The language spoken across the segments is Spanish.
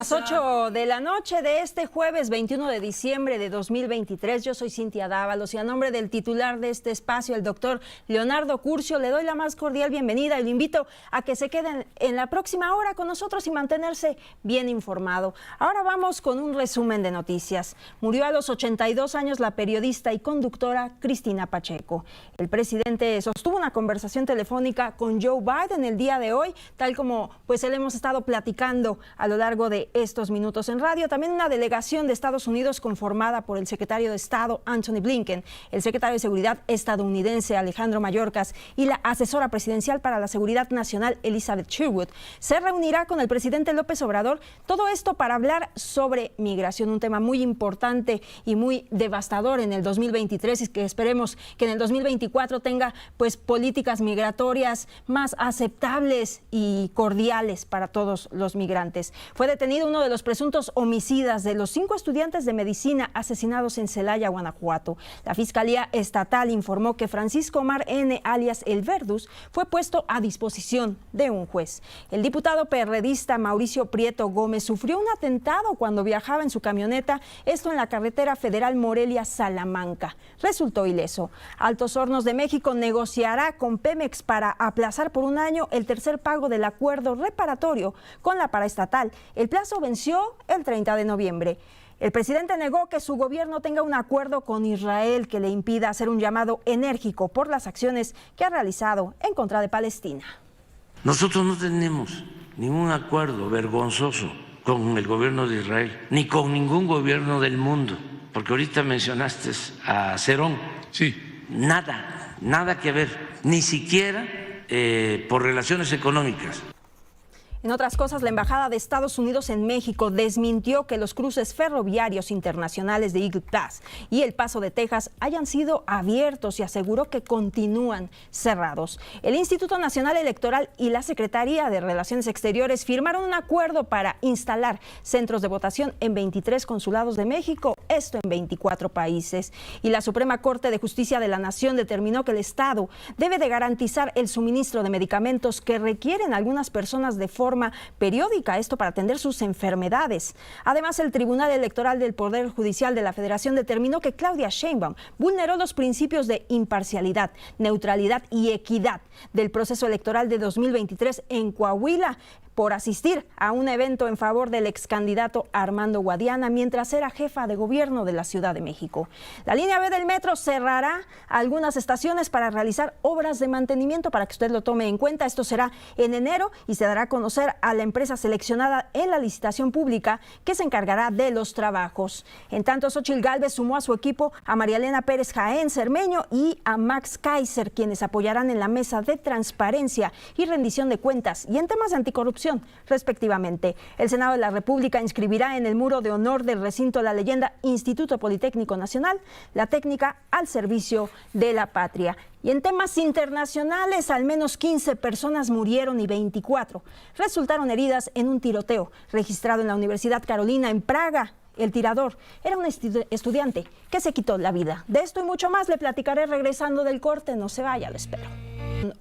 Las 8 de la noche de este jueves 21 de diciembre de 2023, yo soy Cintia Dávalos y a nombre del titular de este espacio, el doctor Leonardo Curcio, le doy la más cordial bienvenida y lo invito a que se queden en la próxima hora con nosotros y mantenerse bien informado. Ahora vamos con un resumen de noticias. Murió a los 82 años la periodista y conductora Cristina Pacheco. El presidente sostuvo una conversación telefónica con Joe Biden el día de hoy, tal como pues él hemos estado platicando a lo largo de estos minutos en radio. También una delegación de Estados Unidos conformada por el secretario de Estado Antony Blinken, el secretario de Seguridad estadounidense Alejandro Mayorkas y la asesora presidencial para la Seguridad Nacional Elizabeth Sherwood se reunirá con el presidente López Obrador. Todo esto para hablar sobre migración, un tema muy importante y muy devastador en el 2023 y que esperemos que en el 2024 tenga pues políticas migratorias más aceptables y cordiales para todos los migrantes. Fue detenido uno de los presuntos homicidas de los 5 estudiantes de medicina asesinados en Celaya, Guanajuato. La Fiscalía Estatal informó que Francisco Omar N., alias El Verdus, fue puesto a disposición de un juez. El diputado perredista Mauricio Prieto Gómez sufrió un atentado cuando viajaba en su camioneta, esto en la carretera federal Morelia-Salamanca. Resultó ileso. Altos Hornos de México negociará con Pemex para aplazar por un año el tercer pago del acuerdo reparatorio con la paraestatal. El plazo venció el 30 de noviembre. El presidente negó que su gobierno tenga un acuerdo con Israel que le impida hacer un llamado enérgico por las acciones que ha realizado en contra de Palestina. Nosotros no tenemos ningún acuerdo vergonzoso con el gobierno de Israel, ni con ningún gobierno del mundo, porque ahorita mencionaste a Cerón. Sí. Nada que ver, ni siquiera por relaciones económicas. En otras cosas, la Embajada de Estados Unidos en México desmintió que los cruces ferroviarios internacionales de Eagle Pass y El Paso de Texas hayan sido abiertos y aseguró que continúan cerrados. El Instituto Nacional Electoral y la Secretaría de Relaciones Exteriores firmaron un acuerdo para instalar centros de votación en 23 consulados de México, esto en 24 países. Y la Suprema Corte de Justicia de la Nación determinó que el Estado debe de garantizar el suministro de medicamentos que requieren algunas personas de forma periódica, esto para atender sus enfermedades. Además, el Tribunal Electoral del Poder Judicial de la Federación determinó que Claudia Sheinbaum vulneró los principios de imparcialidad, neutralidad y equidad del proceso electoral de 2023 en Coahuila por asistir a un evento en favor del ex candidato Armando Guadiana mientras era jefa de gobierno de la Ciudad de México. La línea B del metro cerrará algunas estaciones para realizar obras de mantenimiento para que usted lo tome en cuenta. Esto será en enero y se dará a conocer a la empresa seleccionada en la licitación pública que se encargará de los trabajos. En tanto, Xóchitl Gálvez sumó a su equipo a María Elena Pérez Jaén Cermeño y a Max Kaiser, quienes apoyarán en la mesa de transparencia y rendición de cuentas y en temas de anticorrupción, respectivamente. El Senado de la República inscribirá en el muro de honor del recinto la leyenda Instituto Politécnico Nacional, la técnica al servicio de la patria. Y en temas internacionales, al menos 15 personas murieron y 24 resultaron heridas en un tiroteo registrado en la Universidad Carolina en Praga. El tirador era un estudiante que se quitó la vida. De esto y mucho más le platicaré regresando del corte. No se vaya, lo espero.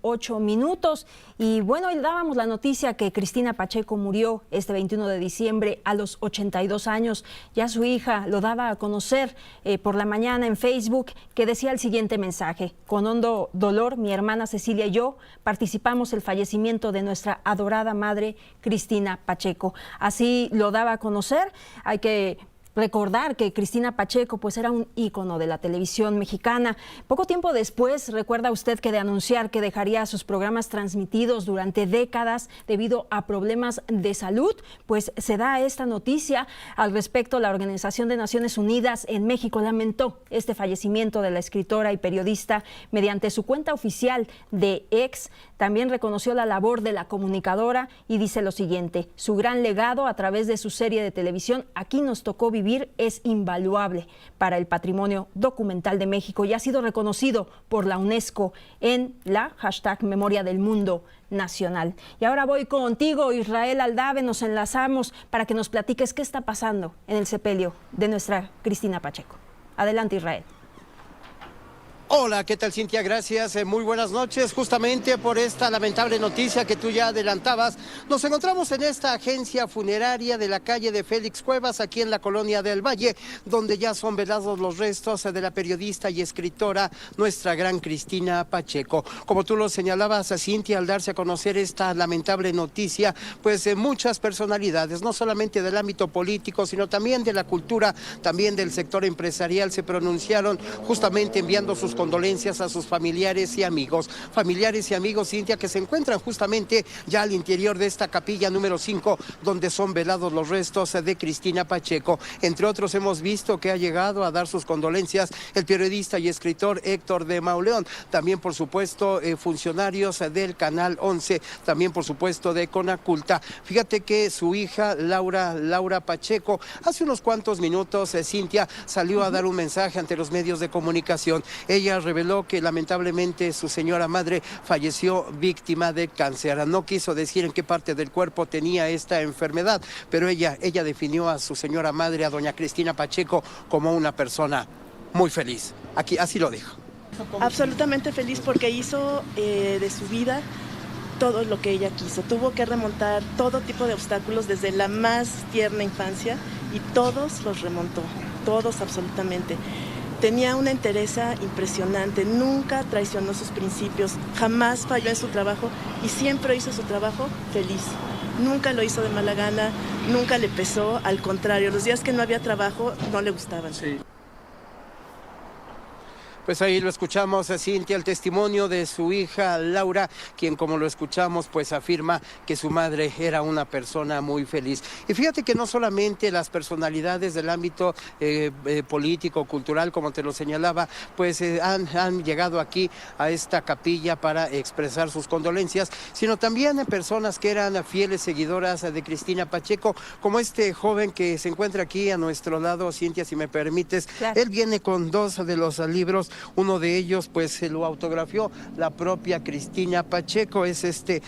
8 minutos y bueno, hoy dábamos la noticia que Cristina Pacheco murió este 21 de diciembre a los 82 años. Ya su hija lo daba a conocer por la mañana en Facebook, que decía el siguiente mensaje: con hondo dolor, mi hermana Cecilia y yo participamos el fallecimiento de nuestra adorada madre Cristina Pacheco. Así lo daba a conocer. Hay que recordar que Cristina Pacheco pues era un ícono de la televisión mexicana. Poco tiempo después, recuerda usted que de anunciar que dejaría sus programas transmitidos durante décadas debido a problemas de salud, pues se da esta noticia. Al respecto, la Organización de Naciones Unidas en México lamentó este fallecimiento de la escritora y periodista mediante su cuenta oficial de X. También reconoció la labor de la comunicadora y dice lo siguiente: su gran legado a través de su serie de televisión Aquí nos tocó vivir es invaluable para el patrimonio documental de México y ha sido reconocido por la UNESCO en la #Memoria del Mundo Nacional. Y ahora voy contigo, Israel Aldave, nos enlazamos para que nos platiques qué está pasando en el sepelio de nuestra Cristina Pacheco. Adelante, Israel. Hola, ¿qué tal, Cintia? Gracias, muy buenas noches. Justamente por esta lamentable noticia que tú ya adelantabas, nos encontramos en esta agencia funeraria de la calle de Félix Cuevas, aquí en la colonia del Valle, donde ya son velados los restos de la periodista y escritora, nuestra gran Cristina Pacheco. Como tú lo señalabas, Cintia, al darse a conocer esta lamentable noticia, pues muchas personalidades, no solamente del ámbito político, sino también de la cultura, también del sector empresarial, se pronunciaron justamente enviando sus condolencias a sus familiares y amigos, Cintia, que se encuentran justamente ya al interior de esta capilla número 5, donde son velados los restos de Cristina Pacheco. Entre otros, hemos visto que ha llegado a dar sus condolencias el periodista y escritor Héctor de Mauleón, también por supuesto funcionarios del Canal 11, también por supuesto de Conaculta. Fíjate que su hija Laura Pacheco, hace unos cuantos minutos, Cintia, salió a dar un mensaje ante los medios de comunicación. Ella reveló que lamentablemente su señora madre falleció víctima de cáncer. No quiso decir en qué parte del cuerpo tenía esta enfermedad, pero ella definió a su señora madre, a doña Cristina Pacheco, como una persona muy feliz. Aquí, así lo dijo. Absolutamente feliz porque hizo de su vida todo lo que ella quiso. Tuvo que remontar todo tipo de obstáculos desde la más tierna infancia y todos los remontó, todos absolutamente. Tenía una entereza impresionante, nunca traicionó sus principios, jamás falló en su trabajo y siempre hizo su trabajo feliz. Nunca lo hizo de mala gana, nunca le pesó, al contrario, los días que no había trabajo no le gustaban. Sí. Pues ahí lo escuchamos, Cintia, el testimonio de su hija Laura, quien, como lo escuchamos, pues afirma que su madre era una persona muy feliz. Y fíjate que no solamente las personalidades del ámbito político, cultural, como te lo señalaba, pues han llegado aquí a esta capilla para expresar sus condolencias, sino también personas que eran fieles seguidoras de Cristina Pacheco, como este joven que se encuentra aquí a nuestro lado, Cintia, si me permites. Claro. Él viene con 2 de los libros. Uno de ellos pues se lo autografió la propia Cristina Pacheco, es este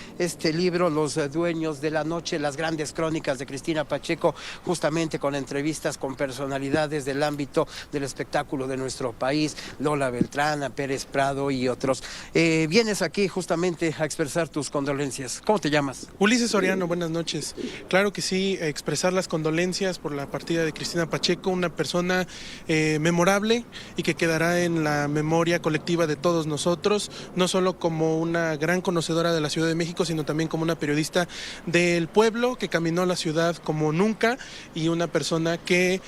libro, Los Dueños de la Noche, las grandes crónicas de Cristina Pacheco, justamente con entrevistas con personalidades del ámbito del espectáculo de nuestro país, Lola Beltrán, Pérez Prado y otros. Vienes aquí justamente a expresar tus condolencias. ¿Cómo te llamas? Ulises Soriano, buenas noches. Claro que sí, expresar las condolencias por la partida de Cristina Pacheco, una persona memorable y que quedará en la memoria colectiva de todos nosotros, no solo como una gran conocedora de la Ciudad de México, sino también como una periodista del pueblo que caminó la ciudad como nunca y una persona que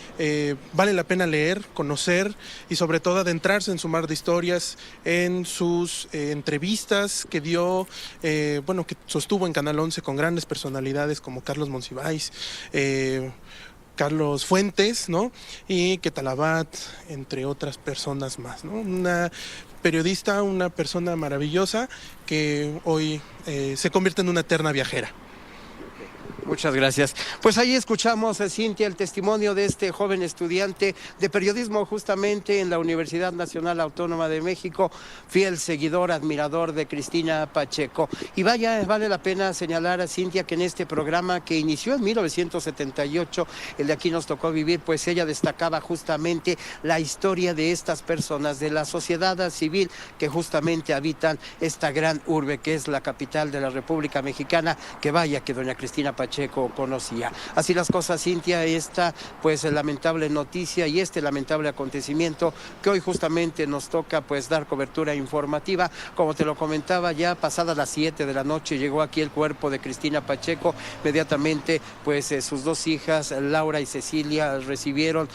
vale la pena leer, conocer y sobre todo adentrarse en su mar de historias, en sus entrevistas que dio, que sostuvo en Canal 11 con grandes personalidades como Carlos Monsiváis, Carlos Fuentes, ¿no? Y Quetalabat, entre otras personas más, ¿no? Una periodista, una persona maravillosa que hoy se convierte en una eterna viajera. Muchas gracias. Pues ahí escuchamos, Cintia, el testimonio de este joven estudiante de periodismo justamente en la Universidad Nacional Autónoma de México, fiel seguidor, admirador de Cristina Pacheco. Y vaya, vale la pena señalar a Cintia que en este programa que inició en 1978, el de Aquí nos tocó vivir, pues ella destacaba justamente la historia de estas personas, de la sociedad civil que justamente habitan esta gran urbe que es la capital de la República Mexicana, que vaya que doña Cristina Pacheco conocía. Así las cosas, Cintia, esta pues lamentable noticia y este lamentable acontecimiento que hoy justamente nos toca pues dar cobertura informativa. Como te lo comentaba, ya pasadas las 7 de la noche llegó aquí el cuerpo de Cristina Pacheco. Inmediatamente pues sus 2 hijas, Laura y Cecilia, recibieron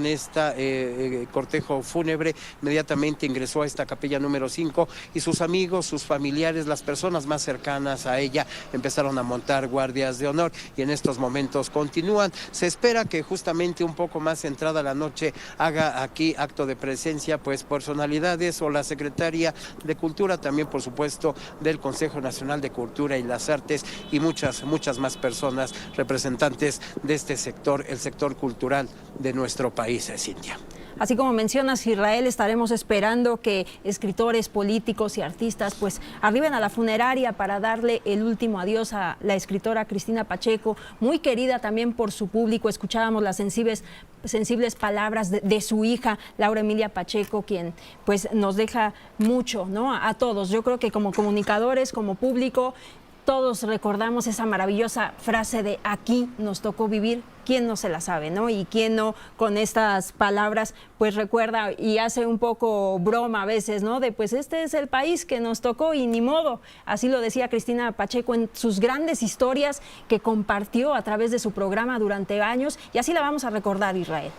este cortejo fúnebre. Inmediatamente ingresó a esta capilla número 5 y sus amigos, sus familiares, las personas más cercanas a ella empezaron a montar guardias de honor y en estos momentos continúan. Se espera que justamente un poco más entrada la noche haga aquí acto de presencia pues personalidades o la secretaria de Cultura, también por supuesto del Consejo Nacional de Cultura y las Artes y muchas más personas representantes de este sector, el sector cultural de nuestro país, Cintia. Así como mencionas, Israel, estaremos esperando que escritores, políticos y artistas pues arriben a la funeraria para darle el último adiós a la escritora Cristina Pacheco, muy querida también por su público. Escuchábamos las sensibles palabras de su hija, Laura Emilia Pacheco, quien pues nos deja mucho, ¿no? A todos. Yo creo que como comunicadores, como público, todos recordamos esa maravillosa frase de aquí nos tocó vivir. ¿Quién no se la sabe, no? Y quién no con estas palabras pues recuerda y hace un poco broma a veces, ¿no? De pues este es el país que nos tocó y ni modo. Así lo decía Cristina Pacheco en sus grandes historias que compartió a través de su programa durante años, y así la vamos a recordar, Israel.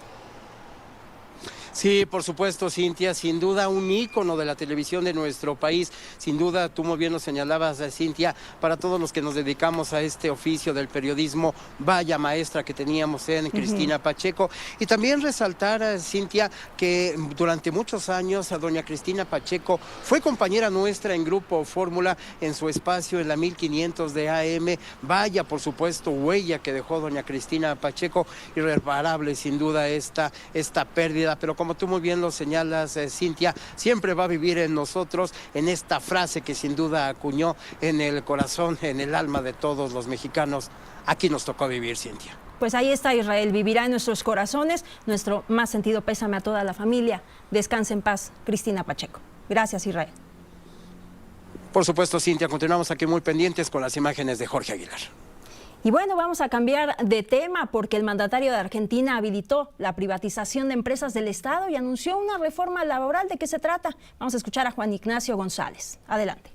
Sí, por supuesto, Cintia, sin duda un ícono de la televisión de nuestro país, sin duda, tú muy bien lo señalabas, Cintia, para todos los que nos dedicamos a este oficio del periodismo, vaya maestra que teníamos en Cristina Pacheco. Y también resaltar, Cintia, que durante muchos años a doña Cristina Pacheco fue compañera nuestra en Grupo Fórmula, en su espacio en la 1500 de AM, vaya, por supuesto, huella que dejó doña Cristina Pacheco, irreparable sin duda esta pérdida, pero como tú muy bien lo señalas, Cintia, siempre va a vivir en nosotros, en esta frase que sin duda acuñó en el corazón, en el alma de todos los mexicanos. Aquí nos tocó vivir, Cintia. Pues ahí está, Israel, vivirá en nuestros corazones. Nuestro más sentido pésame a toda la familia. Descanse en paz, Cristina Pacheco. Gracias, Israel. Por supuesto, Cintia, continuamos aquí muy pendientes con las imágenes de Jorge Aguilar. Y bueno, vamos a cambiar de tema porque el mandatario de Argentina habilitó la privatización de empresas del Estado y anunció una reforma laboral. ¿De qué se trata? Vamos a escuchar a Juan Ignacio González. Adelante.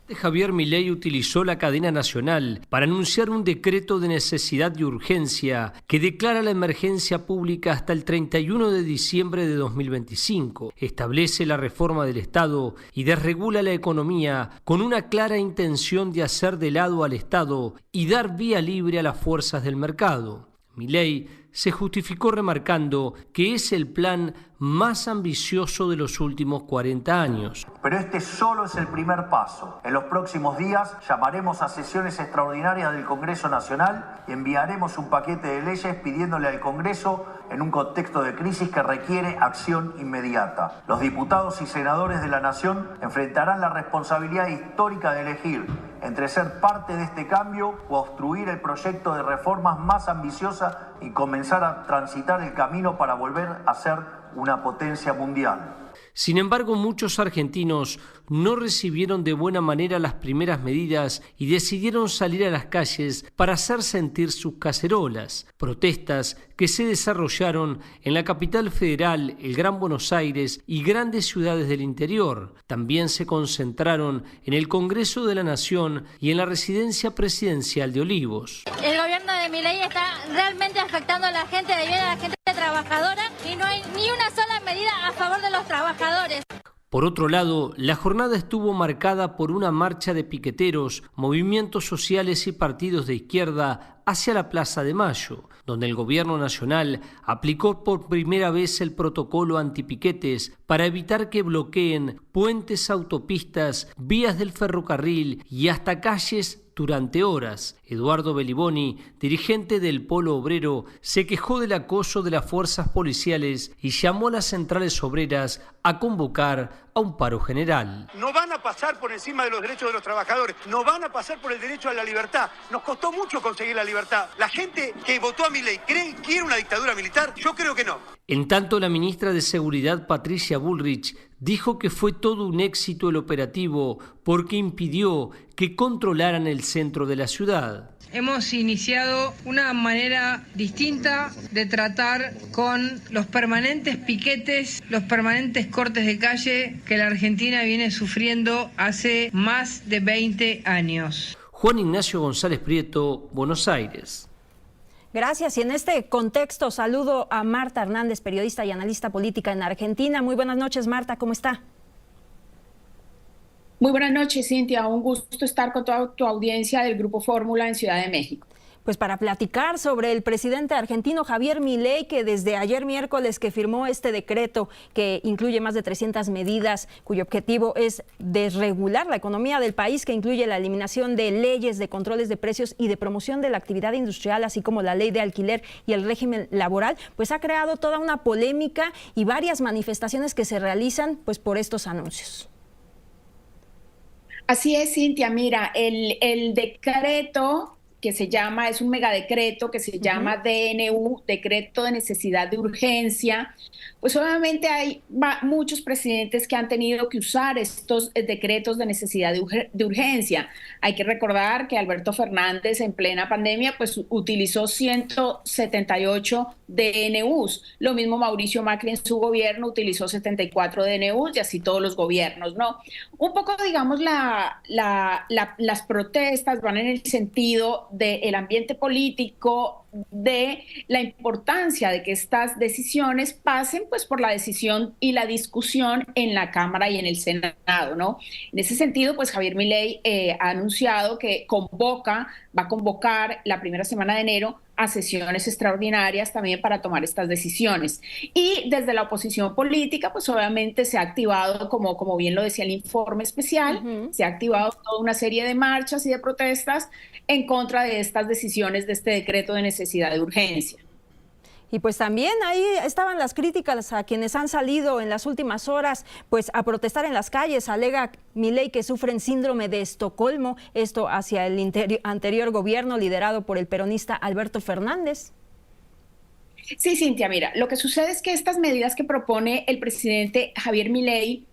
Javier Milei utilizó la cadena nacional para anunciar un decreto de necesidad y urgencia que declara la emergencia pública hasta el 31 de diciembre de 2025. Establece la reforma del Estado y desregula la economía con una clara intención de hacer de lado al Estado y dar vía libre a las fuerzas del mercado. Milei se justificó remarcando que es el plan más ambicioso de los últimos 40 años. Pero este solo es el primer paso. En los próximos días llamaremos a sesiones extraordinarias del Congreso Nacional y enviaremos un paquete de leyes pidiéndole al Congreso en un contexto de crisis que requiere acción inmediata. Los diputados y senadores de la Nación enfrentarán la responsabilidad histórica de elegir entre ser parte de este cambio o obstruir el proyecto de reformas más ambiciosa y comenzar a transitar el camino para volver a ser una potencia mundial. Sin embargo, muchos argentinos no recibieron de buena manera las primeras medidas y decidieron salir a las calles para hacer sentir sus cacerolas. Protestas que se desarrollaron en la capital federal, el Gran Buenos Aires y grandes ciudades del interior. También se concentraron en el Congreso de la Nación y en la residencia presidencial de Olivos. El gobierno de Milei está realmente afectando a la gente de bien, a la gente trabajadora, y no hay ni una sola medida a favor de los trabajadores. Por otro lado, la jornada estuvo marcada por una marcha de piqueteros, movimientos sociales y partidos de izquierda hacia la Plaza de Mayo, donde el gobierno nacional aplicó por primera vez el protocolo antipiquetes para evitar que bloqueen puentes, autopistas, vías del ferrocarril y hasta calles durante horas. Eduardo Beliboni, dirigente del Polo Obrero, se quejó del acoso de las fuerzas policiales y llamó a las centrales obreras a convocar a un paro general. No van a pasar por encima de los derechos de los trabajadores, no van a pasar por el derecho a la libertad. Nos costó mucho conseguir la libertad. La gente que votó a Milei, ¿quiere una dictadura militar? Yo creo que no. En tanto, la ministra de Seguridad, Patricia Bullrich, dijo que fue todo un éxito el operativo porque impidió que controlaran el centro de la ciudad. Hemos iniciado una manera distinta de tratar con los permanentes piquetes, los permanentes cortes de calle que la Argentina viene sufriendo hace más de 20 años. Juan Ignacio González Prieto, Buenos Aires. Gracias. Y en este contexto saludo a Marta Hernández, periodista y analista política en Argentina. Muy buenas noches, Marta, ¿cómo está? Muy buenas noches, Cintia. Un gusto estar con toda tu audiencia del Grupo Fórmula en Ciudad de México. Pues para platicar sobre el presidente argentino Javier Milei, que desde ayer miércoles que firmó este decreto que incluye más de 300 medidas cuyo objetivo es desregular la economía del país, que incluye la eliminación de leyes de controles de precios y de promoción de la actividad industrial, así como la ley de alquiler y el régimen laboral, pues ha creado toda una polémica y varias manifestaciones que se realizan pues por estos anuncios. Así es, Cintia. Mira, el decreto que se llama, es un megadecreto que se llama DNU, Decreto de Necesidad de Urgencia, pues obviamente hay muchos presidentes que han tenido que usar estos decretos de necesidad de urgencia. Hay que recordar que Alberto Fernández en plena pandemia pues utilizó 178 DNUs. Lo mismo Mauricio Macri en su gobierno utilizó 74 DNUs y así todos los gobiernos, ¿no? Un poco, digamos, las protestas van en el sentido del ambiente político, de la importancia de que estas decisiones pasen pues por la decisión y la discusión en la Cámara y en el Senado, ¿no? En ese sentido, pues Javier Milei ha anunciado que va a convocar la primera semana de enero a sesiones extraordinarias también para tomar estas decisiones. Y desde la oposición política, pues obviamente se ha activado, como bien lo decía el informe especial, se ha activado toda una serie de marchas y de protestas en contra de estas decisiones de este decreto de necesidad de urgencia. Y pues también ahí estaban las críticas a quienes han salido en las últimas horas pues a protestar en las calles. Alega Milei que sufren síndrome de Estocolmo, esto hacia el anterior gobierno liderado por el peronista Alberto Fernández. Sí, Cintia, mira, lo que sucede es que estas medidas que propone el presidente Javier Milei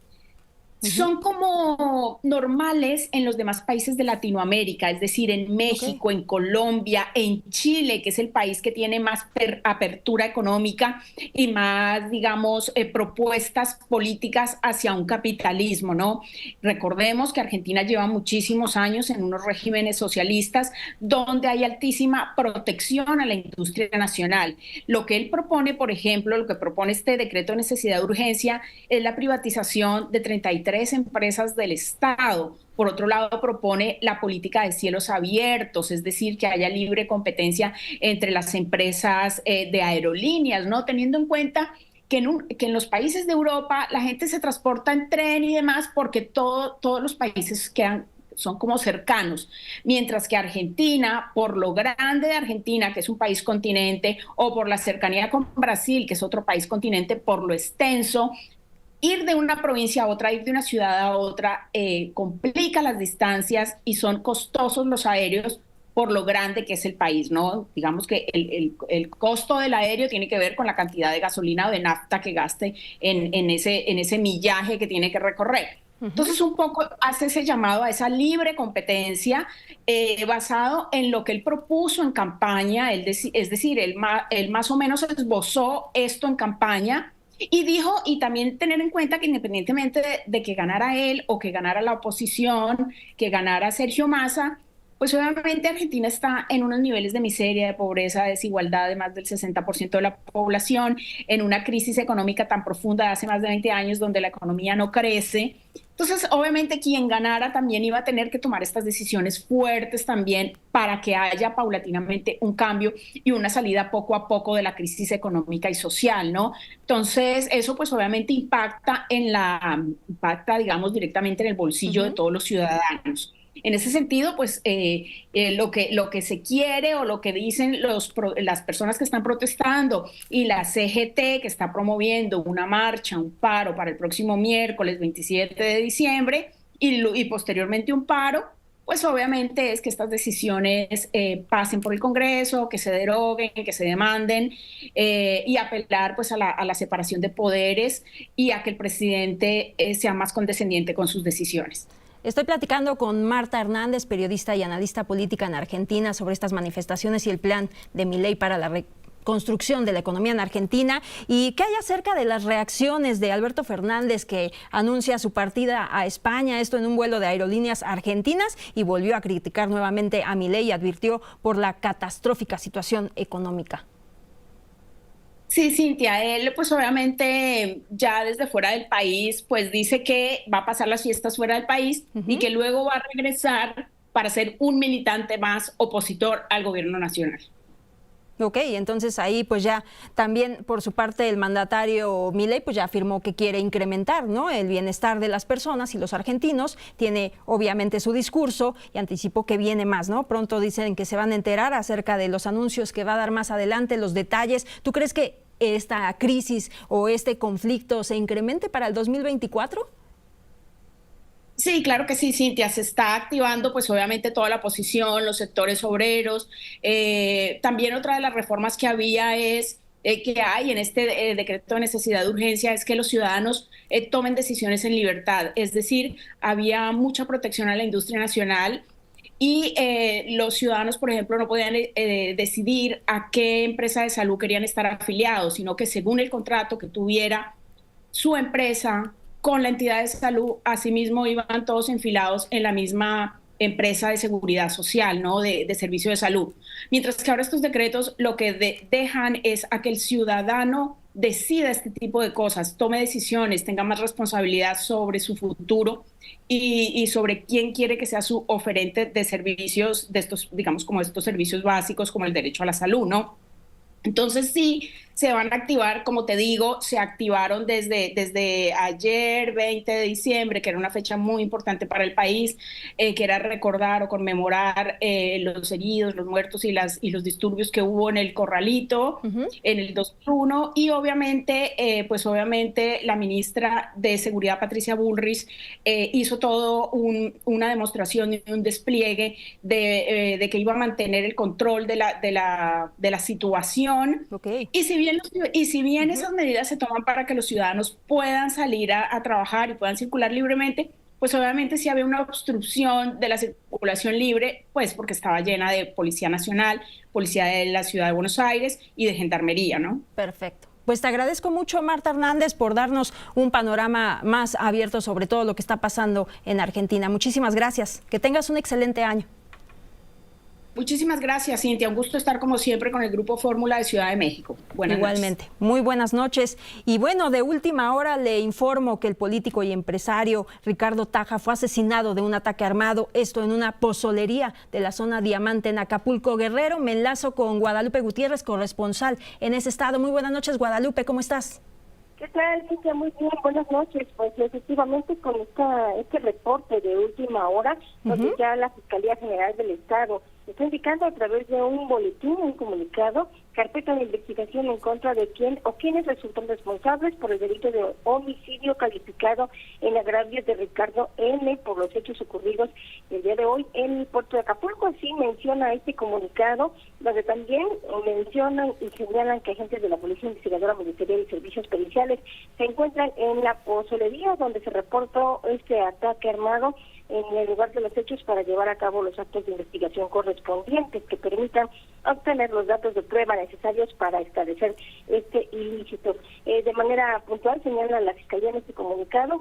son como normales en los demás países de Latinoamérica, es decir, en México, en Colombia, en Chile, que es el país que tiene más apertura económica y más, digamos, propuestas políticas hacia un capitalismo, ¿no? Recordemos que Argentina lleva muchísimos años en unos regímenes socialistas donde hay altísima protección a la industria nacional. Lo que él propone, por ejemplo, lo que propone este decreto de necesidad de urgencia es la privatización de 33 empresas del Estado. Por otro lado, propone la política de cielos abiertos, es decir, que haya libre competencia entre las empresas de aerolíneas, ¿no? Teniendo en cuenta que en los países de Europa la gente se transporta en tren y demás porque todos los países son como cercanos, mientras que Argentina, por lo grande de Argentina, que es un país continente, o por la cercanía con Brasil, que es otro país continente, por lo extenso, ir de una provincia a otra, ir de una ciudad a otra, complica las distancias y son costosos los aéreos por lo grande que es el país, ¿no? Digamos que el costo del aéreo tiene que ver con la cantidad de gasolina o de nafta que gaste en ese millaje que tiene que recorrer. Entonces, un poco hace ese llamado a esa libre competencia basado en lo que él propuso en campaña, es decir, él más o menos esbozó esto en campaña. Y dijo, y también tener en cuenta que independientemente de que ganara él o que ganara la oposición, que ganara Sergio Massa, pues obviamente Argentina está en unos niveles de miseria, de pobreza, de desigualdad de más del 60% de la población, en una crisis económica tan profunda de hace más de 20 años donde la economía no crece. Entonces, obviamente, quien ganara también iba a tener que tomar estas decisiones fuertes también para que haya paulatinamente un cambio y una salida poco a poco de la crisis económica y social, ¿no? Entonces, eso pues obviamente impacta, digamos, directamente en el bolsillo de todos los ciudadanos. En ese sentido, pues lo que se quiere o lo que dicen las personas que están protestando y la CGT que está promoviendo una marcha, un paro para el próximo miércoles 27 de diciembre y posteriormente un paro, pues obviamente es que estas decisiones pasen por el Congreso, que se deroguen, que se demanden y apelar pues a la separación de poderes y a que el presidente sea más condescendiente con sus decisiones. Estoy platicando con Marta Hernández, periodista y analista política en Argentina, sobre estas manifestaciones y el plan de Milei para la reconstrucción de la economía en Argentina. ¿Y qué hay acerca de las reacciones de Alberto Fernández, que anuncia su partida a España, esto en un vuelo de aerolíneas argentinas, y volvió a criticar nuevamente a Milei y advirtió por la catastrófica situación económica? Sí, Cintia, él pues obviamente ya desde fuera del país pues dice que va a pasar las fiestas fuera del país y que luego va a regresar para ser un militante más opositor al gobierno nacional. Ok, entonces ahí pues ya también por su parte el mandatario Milei pues ya afirmó que quiere incrementar, ¿no?, el bienestar de las personas y los argentinos. Tiene obviamente su discurso y anticipó que viene más, ¿no? Pronto dicen que se van a enterar acerca de los anuncios que va a dar más adelante, los detalles. ¿Tú crees que esta crisis o este conflicto se incremente para el 2024? Sí, claro que sí, Cintia, se está activando pues obviamente toda la oposición, los sectores obreros. También otra de las reformas que había que hay en este decreto de necesidad de urgencia es que los ciudadanos tomen decisiones en libertad. Es decir, había mucha protección a la industria nacional y los ciudadanos, por ejemplo, no podían decidir a qué empresa de salud querían estar afiliados, sino que según el contrato que tuviera su empresa con la entidad de salud, asimismo iban todos enfilados en la misma empresa de seguridad social, ¿no?, de servicio de salud. Mientras que ahora estos decretos lo que dejan es a que el ciudadano decida este tipo de cosas, tome decisiones, tenga más responsabilidad sobre su futuro y sobre quién quiere que sea su oferente de servicios, de estos, digamos, como estos servicios básicos como el derecho a la salud, ¿no? Entonces sí, se van a activar, como te digo, se activaron desde ayer, 20 de diciembre, que era una fecha muy importante para el país, que era recordar o conmemorar los heridos, los muertos y los disturbios que hubo en el Corralito, en el 2001, y obviamente, pues obviamente la ministra de Seguridad, Patricia Bullrich, hizo todo una demostración y un despliegue de que iba a mantener el control de la situación. Okay. Y si bien esas medidas se toman para que los ciudadanos puedan salir a trabajar y puedan circular libremente, pues obviamente si había una obstrucción de la circulación libre, pues porque estaba llena de Policía Nacional, Policía de la Ciudad de Buenos Aires y de Gendarmería, ¿no? Perfecto. Pues te agradezco mucho, Marta Hernández, por darnos un panorama más abierto sobre todo lo que está pasando en Argentina. Muchísimas gracias. Que tengas un excelente año. Muchísimas gracias, Cintia. Un gusto estar como siempre con el Grupo Fórmula de Ciudad de México. Igualmente. Muy buenas noches. Y bueno, de última hora le informo que el político y empresario Ricardo Taja fue asesinado de un ataque armado, esto en una pozolería de la zona Diamante en Acapulco, Guerrero. Me enlazo con Guadalupe Gutiérrez, corresponsal en ese estado. Muy buenas noches, Guadalupe, ¿cómo estás? ¿Qué tal, Cintia? Muy bien, buenas noches. Pues efectivamente con este reporte de última hora, donde ya la Fiscalía General del Estado está indicando a través de un boletín, un comunicado, carpeta de investigación en contra de quién o quiénes resultan responsables por el delito de homicidio calificado en agravio de Ricardo N. por los hechos ocurridos el día de hoy en el puerto de Acapulco. Así menciona este comunicado, donde también mencionan y señalan que agentes de la Policía Investigadora Ministerial y Servicios Periciales se encuentran en la pozolería donde se reportó este ataque armado en el lugar de los hechos para llevar a cabo los actos de investigación correspondientes que permitan obtener los datos de prueba necesarios para esclarecer este ilícito. De manera puntual señala la Fiscalía en este comunicado,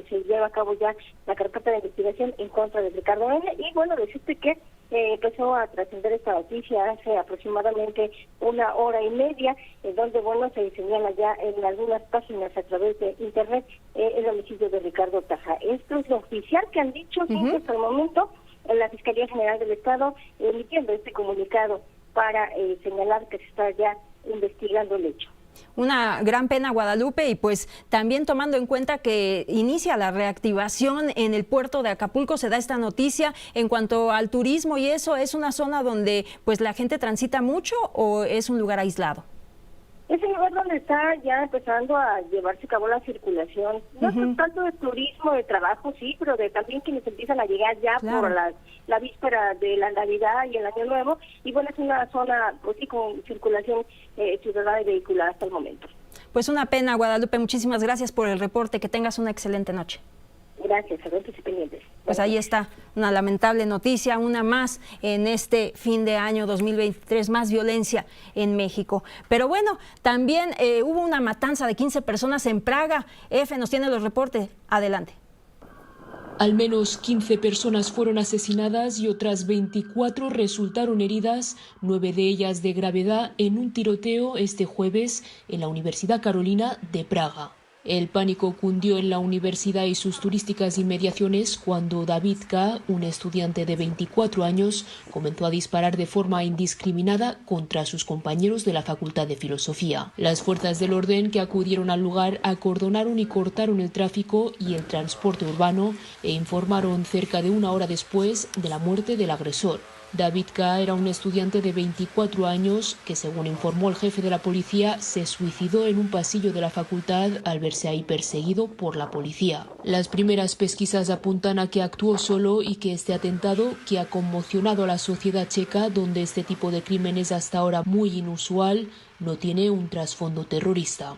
se lleva a cabo ya la carpeta de investigación en contra de Ricardo N. Y bueno, decirte que empezó a trascender esta noticia hace aproximadamente una hora y media, donde se señala ya en algunas páginas a través de internet el homicidio de Ricardo Taja. Esto es lo oficial que han dicho hasta el momento en la Fiscalía General del Estado, emitiendo este comunicado para señalar que se está ya investigando el hecho. Una gran pena, Guadalupe, y pues también tomando en cuenta que inicia la reactivación en el puerto de Acapulco, se da esta noticia en cuanto al turismo, y eso es una zona donde pues la gente transita mucho, ¿o es un lugar aislado? Es el lugar donde está ya empezando a llevarse a cabo la circulación, no tanto de turismo, de trabajo, sí, pero de también quienes empiezan a llegar ya por la víspera de la Navidad y el Año Nuevo, y es una zona pues sí con circulación ciudadana y vehicular hasta el momento. Pues una pena, Guadalupe, muchísimas gracias por el reporte, que tengas una excelente noche. Gracias, atentos y pendientes. Pues ahí está, una lamentable noticia, una más en este fin de año 2023, más violencia en México. Pero bueno, también hubo una matanza de 15 personas en Praga. Efe nos tiene los reportes, adelante. Al menos 15 personas fueron asesinadas y otras 24 resultaron heridas, 9 de ellas de gravedad, en un tiroteo este jueves en la Universidad Carolina de Praga. El pánico cundió en la universidad y sus turísticas inmediaciones cuando David K., un estudiante de 24 años, comenzó a disparar de forma indiscriminada contra sus compañeros de la Facultad de Filosofía. Las fuerzas del orden que acudieron al lugar acordonaron y cortaron el tráfico y el transporte urbano e informaron cerca de una hora después de la muerte del agresor. David K. era un estudiante de 24 años que, según informó el jefe de la policía, se suicidó en un pasillo de la facultad al verse ahí perseguido por la policía. Las primeras pesquisas apuntan a que actuó solo y que este atentado, que ha conmocionado a la sociedad checa, donde este tipo de crimen es hasta ahora muy inusual, no tiene un trasfondo terrorista.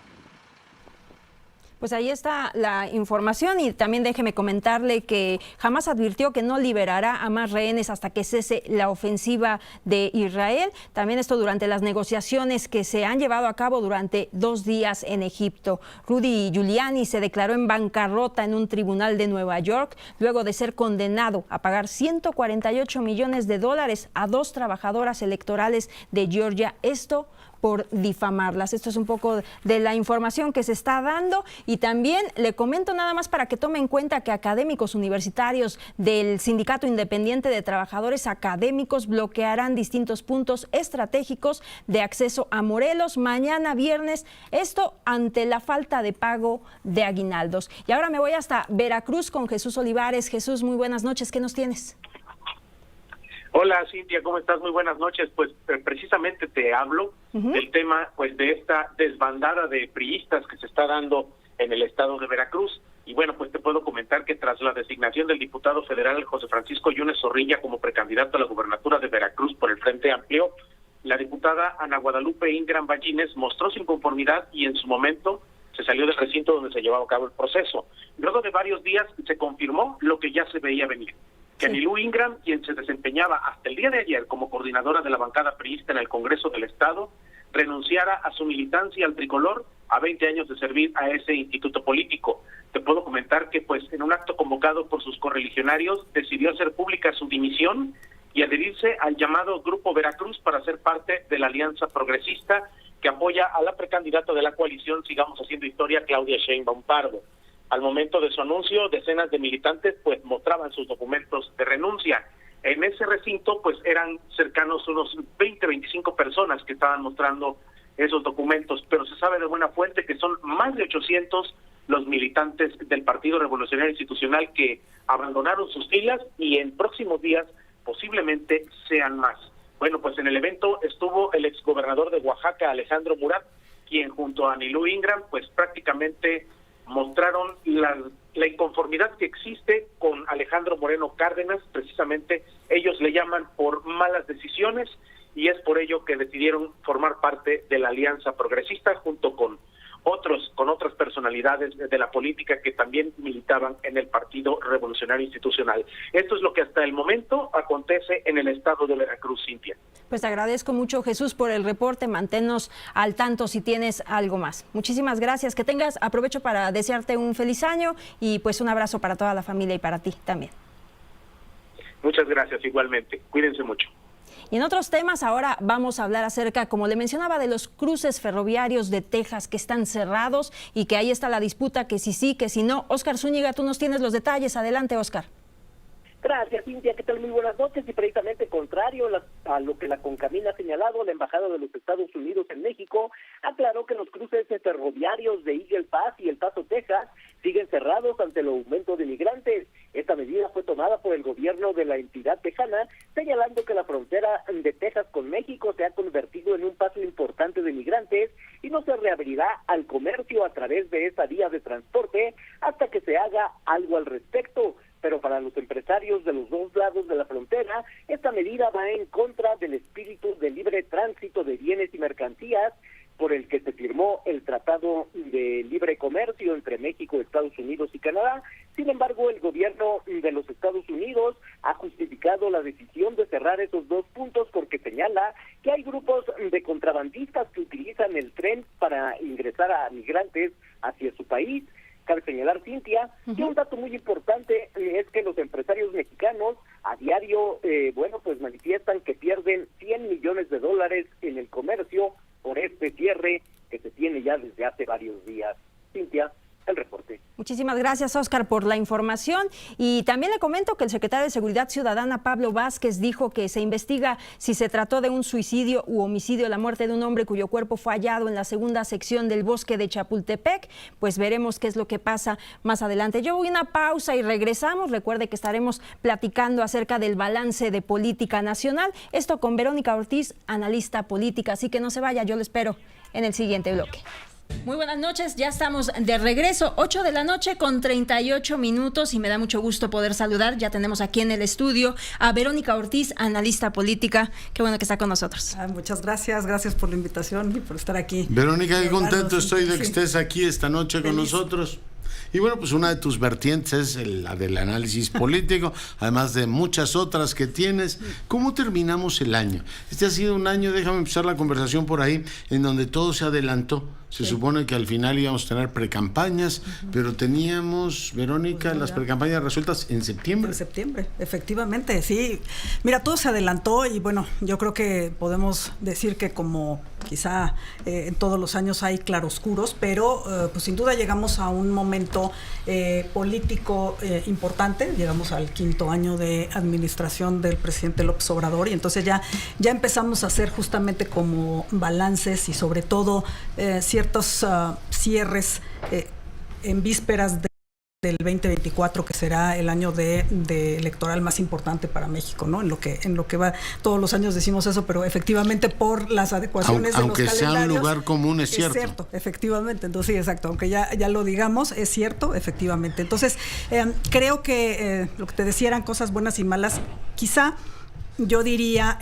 Pues ahí está la información y también déjeme comentarle que Hamás advirtió que no liberará a más rehenes hasta que cese la ofensiva de Israel. También esto durante las negociaciones que se han llevado a cabo durante 2 días en Egipto. Rudy Giuliani se declaró en bancarrota en un tribunal de Nueva York luego de ser condenado a pagar $148 millones a 2 trabajadoras electorales de Georgia. Esto por difamarlas. Esto es un poco de la información que se está dando y también le comento nada más para que tome en cuenta que académicos universitarios del Sindicato Independiente de Trabajadores Académicos bloquearán distintos puntos estratégicos de acceso a Morelos mañana viernes, esto ante la falta de pago de aguinaldos. Y ahora me voy hasta Veracruz con Jesús Olivares. Jesús, muy buenas noches, ¿qué nos tienes? Hola Cintia, ¿cómo estás? Muy buenas noches. Pues precisamente te hablo del tema pues de esta desbandada de priistas que se está dando en el estado de Veracruz. Y bueno, pues te puedo comentar que tras la designación del diputado federal José Francisco Yunes Zorrilla como precandidato a la gubernatura de Veracruz por el Frente Amplio, la diputada Ana Guadalupe Ingram Ballines mostró su inconformidad y en su momento se salió del recinto donde se llevaba a cabo el proceso. Luego de varios días se confirmó lo que ya se veía venir, que Anilú Ingram, quien se desempeñaba hasta el día de ayer como coordinadora de la bancada priista en el Congreso del Estado, renunciara a su militancia al tricolor a 20 años de servir a ese instituto político. Te puedo comentar que pues en un acto convocado por sus correligionarios decidió hacer pública su dimisión y adherirse al llamado Grupo Veracruz para ser parte de la Alianza Progresista que apoya a la precandidata de la coalición Sigamos Haciendo Historia, Claudia Sheinbaum Pardo. Al momento de su anuncio, decenas de militantes pues mostraban sus documentos de renuncia. En ese recinto pues eran cercanos unos 20-25 personas que estaban mostrando esos documentos, pero se sabe de buena fuente que son más de 800 los militantes del Partido Revolucionario Institucional que abandonaron sus filas y en próximos días posiblemente sean más. Bueno, pues en el evento estuvo el exgobernador de Oaxaca, Alejandro Murat, quien junto a Anilú Ingram pues prácticamente mostraron la inconformidad que existe con Alejandro Moreno Cárdenas. Precisamente ellos le llaman por malas decisiones y es por ello que decidieron formar parte de la Alianza Progresista junto con otras personalidades de la política que también militaban en el Partido Revolucionario Institucional. Esto es lo que hasta el momento acontece en el estado de Veracruz, Cintia. Pues te agradezco mucho, Jesús, por el reporte. Manténnos al tanto si tienes algo más. Muchísimas gracias. Que tengas, aprovecho para desearte un feliz año y pues un abrazo para toda la familia y para ti también. Muchas gracias, igualmente. Cuídense mucho. Y en otros temas, ahora vamos a hablar acerca, como le mencionaba, de los cruces ferroviarios de Texas que están cerrados y que ahí está la disputa, que si sí, que si no. Óscar Zúñiga, tú nos tienes los detalles. Adelante, Óscar. Gracias, Cintia. ¿Qué tal? Muy buenas noches. Y precisamente contrario a lo que la CONCAMIN ha señalado, la Embajada de los Estados Unidos en México aclaró que los cruces ferroviarios de Eagle Pass y El Paso, Texas, siguen cerrados ante el aumento de migrantes. Esta medida fue tomada por el gobierno de la entidad tejana, señalando que la frontera de Texas con México se ha convertido en un paso importante de migrantes y no se reabrirá al comercio a través de esa vía de transporte hasta que se haga algo al respecto. Pero para los empresarios de los dos lados de la frontera, esta medida va en contra del espíritu de libre tránsito de bienes y mercancías por el que se firmó el Tratado de Libre Comercio entre México, Estados Unidos y Canadá. Sin embargo, el gobierno de los Estados Unidos ha justificado la decisión de cerrar esos dos puntos porque señala que hay grupos de contrabandistas que utilizan el tren para ingresar a migrantes hacia su país. Cabe señalar, Cintia, que un dato muy importante es que los empresarios mexicanos a diario, pues manifiestan que pierden $100 millones en el comercio por este cierre que se tiene ya desde hace varios días. Cintia. El reporte. Muchísimas gracias, Óscar, por la información. Y también le comento que el secretario de Seguridad Ciudadana, Pablo Vázquez, dijo que se investiga si se trató de un suicidio u homicidio, la muerte de un hombre cuyo cuerpo fue hallado en la segunda sección del bosque de Chapultepec. Pues veremos qué es lo que pasa más adelante. Yo voy a una pausa y regresamos. Recuerde que estaremos platicando acerca del balance de política nacional. Esto con Verónica Ortiz, analista política. Así que no se vaya, yo lo espero en el siguiente bloque. Muy buenas noches, ya estamos de regreso, 8 de la noche con 38 minutos y me da mucho gusto poder saludar. Ya tenemos aquí en el estudio a Verónica Ortiz, analista política. Qué bueno que está con nosotros. Muchas gracias por la invitación y por estar aquí. Verónica, qué contento estoy de que estés aquí esta noche con nosotros. Y bueno, pues una de tus vertientes es la del análisis político, además de muchas otras que tienes. ¿Cómo terminamos el año? Este ha sido un año, déjame empezar la conversación por ahí, en donde todo se adelantó. Se supone que al final íbamos a tener precampañas, pero teníamos, Verónica, las precampañas resueltas en septiembre. En septiembre, efectivamente, sí. Mira, todo se adelantó y bueno, yo creo que podemos decir que como quizá en todos los años hay claroscuros, pero pues sin duda llegamos a un momento político importante. Llegamos al 5º año de administración del presidente López Obrador y entonces ya empezamos a hacer justamente como balances y sobre todo ciertos cierres en vísperas del 2024, que será el año de electoral más importante para México, ¿no? En lo que va, todos los años decimos eso, pero efectivamente por las adecuaciones aunque de los sea calendarios, un lugar común, es cierto. Es cierto, efectivamente. Entonces, sí, exacto, aunque ya lo digamos, es cierto, efectivamente. Entonces, creo que lo que te decía eran cosas buenas y malas. Quizá yo diría,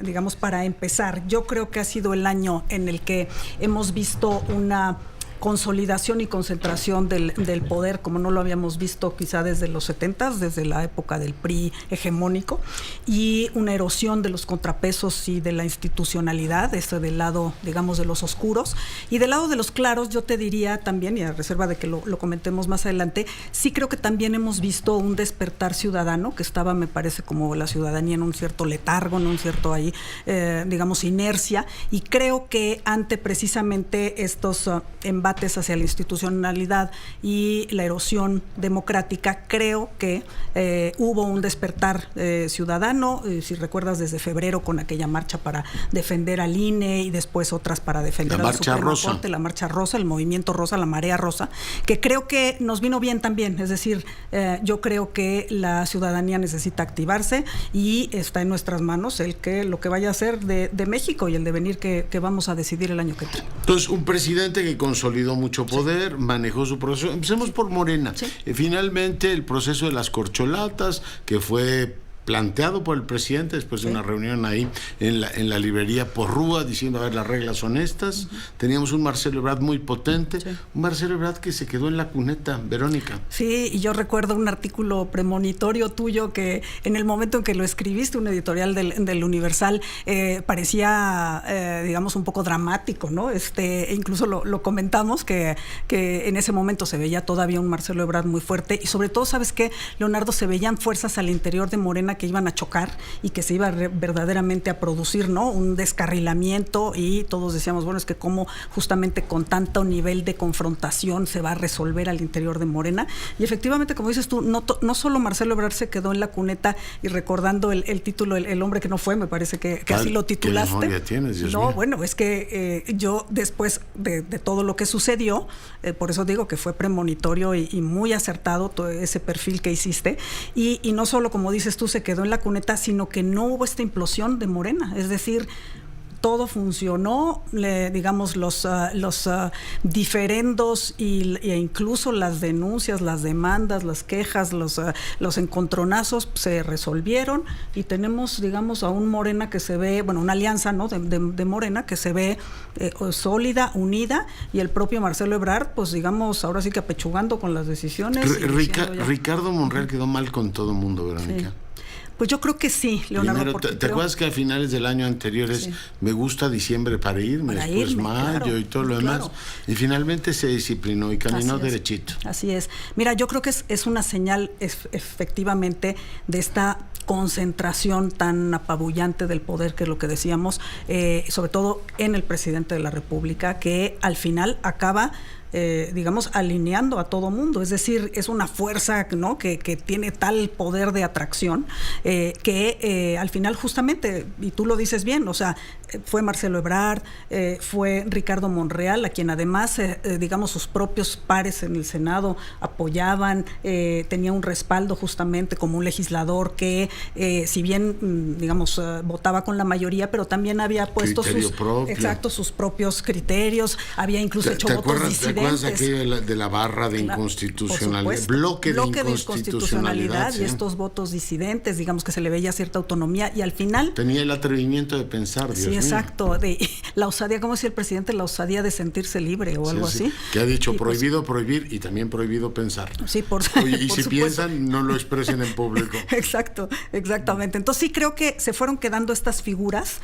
digamos, para empezar, yo creo que ha sido el año en el que hemos visto una consolidación y concentración del poder como no lo habíamos visto quizá desde los 70s, desde la época del PRI hegemónico, y una erosión de los contrapesos y de la institucionalidad, del lado, digamos, de los oscuros. Y del lado de los claros, yo te diría también, y a reserva de que lo comentemos más adelante, sí creo que también hemos visto un despertar ciudadano, que estaba, me parece, como la ciudadanía en un cierto letargo, en un cierto ahí, digamos, inercia, y creo que ante precisamente estos embates hacia la institucionalidad y la erosión democrática, creo que hubo un despertar ciudadano, si recuerdas, desde febrero con aquella marcha para defender al INE y después otras para defender a la Suprema Corte, la marcha rosa, el movimiento rosa, la marea rosa, que creo que nos vino bien también. Es decir, yo creo que la ciudadanía necesita activarse y está en nuestras manos lo que vaya a hacer de México y el devenir que vamos a decidir el año que entra. Entonces, un presidente que consolidó mucho poder, manejó su proceso. Empecemos por Morena. Finalmente, el proceso de las corcholatas, que fue planteado por el presidente después de una reunión ahí en la librería Porrúa, diciendo, a ver, las reglas son estas. Teníamos un Marcelo Ebrard muy potente, un Marcelo Ebrard que se quedó en la cuneta, Verónica. Sí, y yo recuerdo un artículo premonitorio tuyo que en el momento en que lo escribiste, un editorial del Universal, parecía, digamos, un poco dramático, ¿no? Incluso lo comentamos, que en ese momento se veía todavía un Marcelo Ebrard muy fuerte, y sobre todo, ¿sabes qué, Leonardo? Se veían fuerzas al interior de Morena que iban a chocar y que se iba verdaderamente a producir, ¿no?, un descarrilamiento, y todos decíamos, bueno, es que cómo justamente con tanto nivel de confrontación se va a resolver al interior de Morena. Y efectivamente, como dices tú, no solo Marcelo Ebrard se quedó en la cuneta, y recordando el título, el hombre que no fue, me parece que así lo titulaste. ¿Qué memoria tienes, Dios mío? Bueno, es que yo después de todo lo que sucedió, por eso digo que fue premonitorio y muy acertado todo ese perfil que hiciste, y no solo, como dices tú, se quedó en la cuneta, sino que no hubo esta implosión de Morena. Es decir, todo funcionó, digamos, los diferendos e incluso las denuncias, las demandas, las quejas, los encontronazos se resolvieron, y tenemos, digamos, a un Morena que se ve, bueno, una alianza, ¿no?, de Morena que se ve sólida, unida, y el propio Marcelo Ebrard, pues, digamos, ahora sí que apechugando con las decisiones. Ricardo Monreal quedó mal con todo el mundo, Verónica. Sí. Pues yo creo que sí, Leonardo. Primero, ¿te acuerdas que a finales del año anterior me gusta diciembre para irme, después mayo, claro, y todo lo demás? Y finalmente se disciplinó y caminó derechito. Así es. Mira, yo creo que es una señal efectivamente de esta concentración tan apabullante del poder, que es lo que decíamos, sobre todo en el presidente de la República, que al final acaba digamos, alineando a todo mundo. Es decir, es una fuerza, ¿no?, que tiene tal poder de atracción que al final justamente, y tú lo dices bien, o sea, fue Marcelo Ebrard, fue Ricardo Monreal, a quien además, digamos, sus propios pares en el Senado apoyaban, tenía un respaldo justamente como un legislador que, si bien, digamos, votaba con la mayoría, pero también había puesto sus propios criterios, había incluso hecho votos disidentes. ¿Te acuerdas aquello de la barra de inconstitucionalidad? Bloque de inconstitucionalidad y estos votos disidentes, digamos que se le veía cierta autonomía y al final... Tenía el atrevimiento de pensar, Dios mío. Exacto, de la osadía, como decía el presidente, la osadía de sentirse libre o algo así. Que ha dicho prohibido prohibir y también prohibido pensar. Sí, por Oye, y por si supuesto. piensan, no lo expresen en público. Exacto, exactamente. Entonces sí creo que se fueron quedando estas figuras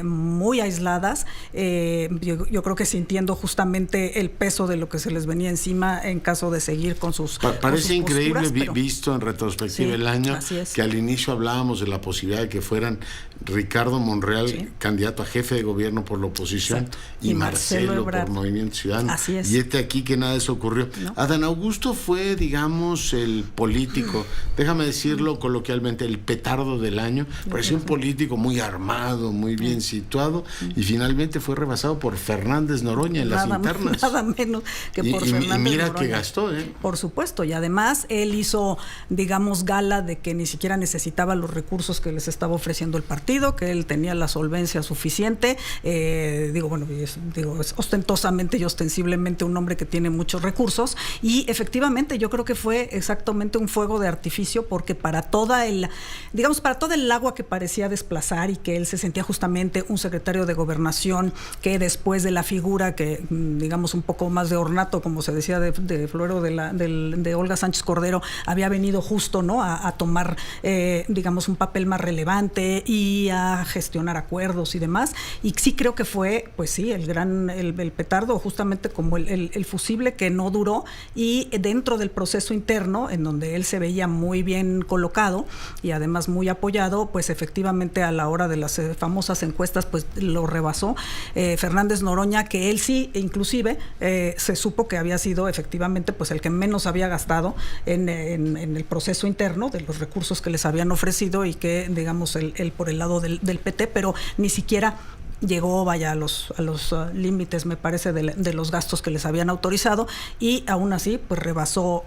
muy aisladas, yo creo que sintiendo justamente el peso de lo que se les venía encima en caso de seguir con sus Parece increíble posturas, visto en retrospectiva el año, que al inicio hablábamos de la posibilidad de que fueran Ricardo Monreal, candidato a jefe de gobierno por la oposición, y Marcelo por Movimiento Ciudadano. Así es. Y aquí que nada de eso ocurrió. ¿No? Adán Augusto fue, digamos, el político, déjame decirlo coloquialmente, el petardo del año. Parecía un político muy armado, muy bien situado, y finalmente fue rebasado por Fernández Noroña en las internas. Nada menos que por Fernández y mira Noroña. Que gastó, Por supuesto, y además él hizo, digamos, gala de que ni siquiera necesitaba los recursos que les estaba ofreciendo el partido, que él tenía la solvencia suficiente, es ostentosamente y ostensiblemente un hombre que tiene muchos recursos, y efectivamente yo creo que fue exactamente un fuego de artificio, porque para todo el agua que parecía desplazar y que él se sentía justamente un secretario de Gobernación que después de la figura que, digamos, un poco más de ornato, como se decía de Florero, de Olga Sánchez Cordero, había venido justo, ¿no?, a tomar, digamos, un papel más relevante y a gestionar acuerdos y demás, y sí creo que fue, pues sí, el petardo, justamente como el fusible que no duró, y dentro del proceso interno, en donde él se veía muy bien colocado y además muy apoyado, pues efectivamente a la hora de las famosas encuestas, pues lo rebasó Fernández Noroña, que él sí, inclusive, se supo que había sido efectivamente pues el que menos había gastado en el proceso interno de los recursos que les habían ofrecido, y que, digamos, él por el lado del PT, pero ni siquiera llegó, a los límites, me parece, de los gastos que les habían autorizado, y aún así pues rebasó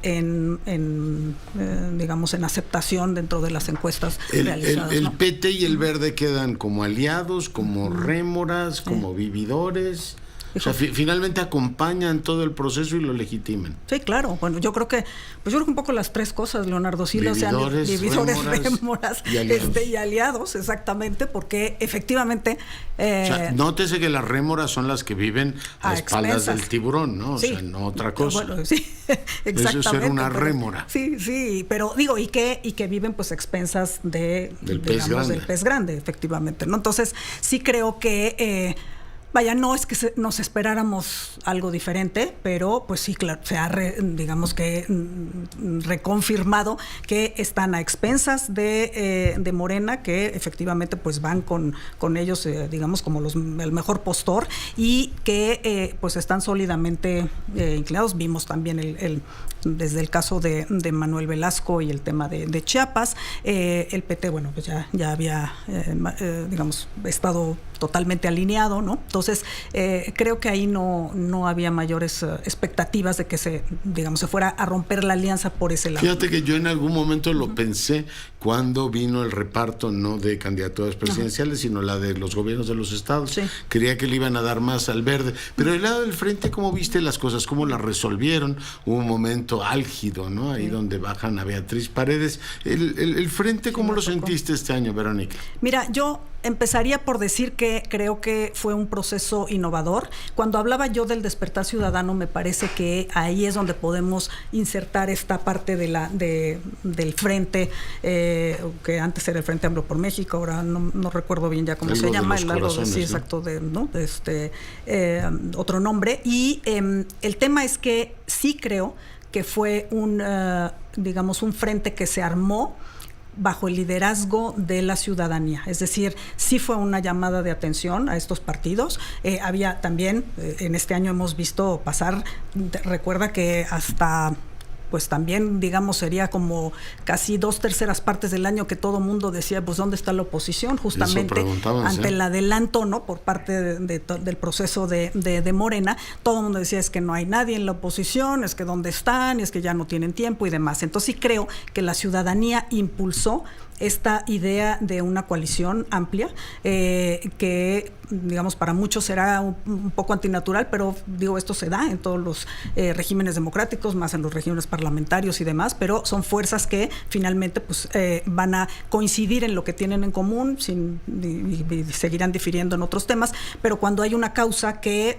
digamos, en aceptación dentro de las encuestas realizadas. El PT y el Verde quedan como aliados, como rémoras, como vividores. O sea, finalmente acompañan todo el proceso y lo legitiman. Sí, claro. Bueno, yo creo que un poco las tres cosas, Leonardo, sí, dividores, rémoras y aliados, exactamente, porque efectivamente... o sea, nótese que las rémoras son las que viven a espaldas del tiburón, ¿no? O sea, no otra cosa. Bueno, sí, exactamente. Eso es ser una rémora. Sí, pero digo, y que viven pues a expensas del pez grande, efectivamente, ¿no? Entonces, sí creo que... no es que nos esperáramos algo diferente, pero pues sí, claro, se ha digamos que reconfirmado que están a expensas de Morena, que efectivamente pues van con ellos, digamos, como el mejor postor, y que pues están sólidamente inclinados. Vimos también desde el caso de Manuel Velasco y el tema de Chiapas, el PT, bueno, pues ya había, digamos, estado totalmente alineado, ¿no? Entonces, creo que ahí no había mayores expectativas de que se fuera a romper la alianza por ese lado. Fíjate que yo en algún momento lo pensé cuando vino el reparto, no de candidaturas presidenciales, sino la de los gobiernos de los estados. Sí. Creía que le iban a dar más al Verde. Pero del lado del frente, ¿cómo viste las cosas? ¿Cómo las resolvieron? Hubo un momento álgido, ¿no? Ahí donde bajan a Beatriz Paredes. El frente, ¿cómo lo sentiste este año, Verónica? Mira, yo empezaría por decir que creo que fue un proceso innovador. Cuando hablaba yo del despertar ciudadano, me parece que ahí es donde podemos insertar esta parte del frente, que antes era el Frente Amplio por México, ahora no recuerdo bien ya cómo se llama, sí, exacto, otro nombre. Y el tema es que sí creo que fue un frente que se armó bajo el liderazgo de la ciudadanía, es decir, sí fue una llamada de atención a estos partidos. Había también, en este año hemos visto pasar, recuerda que hasta pues también, digamos, sería como casi 2/3 partes del año que todo mundo decía, pues, ¿dónde está la oposición? Justamente ante el adelanto, ¿no?, por parte del proceso de Morena, todo el mundo decía, es que no hay nadie en la oposición, es que dónde están, es que ya no tienen tiempo y demás. Entonces sí creo que la ciudadanía impulsó esta idea de una coalición amplia, que, digamos, para muchos será un poco antinatural, pero digo, esto se da en todos los regímenes democráticos, más en los regímenes parlamentarios y demás, pero son fuerzas que finalmente pues van a coincidir en lo que tienen en común, y seguirán difiriendo en otros temas, pero cuando hay una causa que